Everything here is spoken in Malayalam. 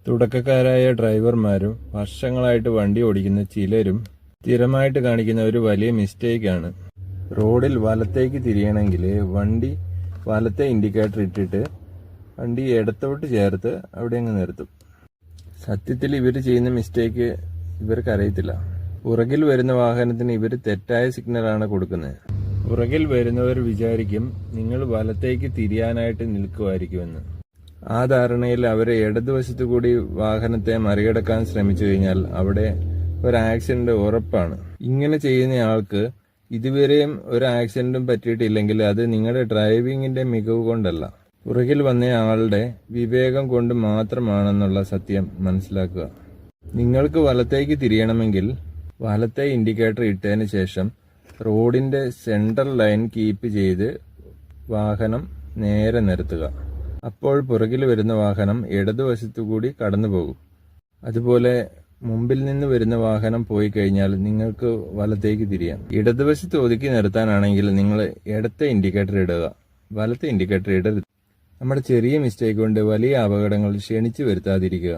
തുടക്കക്കാരായ ഡ്രൈവർമാരും വർഷങ്ങളായിട്ട് വണ്ടി ഓടിക്കുന്ന ചിലരും സ്ഥിരമായിട്ട് കാണിക്കുന്ന ഒരു വലിയ മിസ്റ്റേക്കാണ്. റോഡിൽ വലത്തേക്ക് തിരിയണമെങ്കിൽ വണ്ടി വലത്തെ ഇൻഡിക്കേറ്റർ ഇട്ടിട്ട് വണ്ടി ഇടത്തോട്ട് ചേർത്ത് അവിടെ അങ്ങ് നിർത്തും. സത്യത്തിൽ ഇവർ ചെയ്യുന്ന മിസ്റ്റേക്ക് ഇവർക്ക് അറിയത്തില്ല. പുറകിൽ വരുന്ന വാഹനത്തിന് ഇവർ തെറ്റായ സിഗ്നലാണ് കൊടുക്കുന്നത്. പുറകിൽ വരുന്നവർ വിചാരിക്കും നിങ്ങൾ വലത്തേക്ക് തിരിയാനായിട്ട് നിൽക്കുമായിരിക്കുമെന്ന്. ആ ധാരണയിൽ അവരെ ഇടതുവശത്തു കൂടി വാഹനത്തെ മറികടക്കാൻ ശ്രമിച്ചു കഴിഞ്ഞാൽ അവിടെ ഒരു ആക്സിഡന്റ് ഉറപ്പാണ്. ഇങ്ങനെ ചെയ്യുന്ന ആൾക്ക് ഇതുവരെയും ഒരു ആക്സിഡന്റും പറ്റിയിട്ടില്ലെങ്കിൽ അത് നിങ്ങളുടെ ഡ്രൈവിംഗിന്റെ മികവ് കൊണ്ടല്ല, പുറകിൽ വന്ന ആളുടെ വിവേകം കൊണ്ട് മാത്രമാണെന്നുള്ള സത്യം മനസ്സിലാക്കുക. നിങ്ങൾക്ക് വലത്തേക്ക് തിരിയണമെങ്കിൽ വലത്തെ ഇൻഡിക്കേറ്റർ ഇട്ടതിന് ശേഷം റോഡിന്റെ സെൻട്രൽ ലൈൻ കീപ്പ് ചെയ്ത് വാഹനം നേരെ നിർത്തുക. അപ്പോൾ പുറകിൽ വരുന്ന വാഹനം ഇടതുവശത്തു കൂടി കടന്നു പോകും. അതുപോലെ മുമ്പിൽ നിന്ന് വരുന്ന വാഹനം പോയി കഴിഞ്ഞാൽ നിങ്ങൾക്ക് വലത്തേക്ക് തിരിയാം. ഇടതുവശത്ത് ഒതുക്കി നിർത്താനാണെങ്കിൽ നിങ്ങൾ ഇടത്തെ ഇൻഡിക്കേറ്റർ ഇടുക, വലത്തെ ഇൻഡിക്കേറ്റർ ഇടരുത്. നമ്മുടെ ചെറിയ മിസ്റ്റേക്ക് കൊണ്ട് വലിയ അപകടങ്ങൾ ക്ഷണിച്ചു വരുത്താതിരിക്കുക.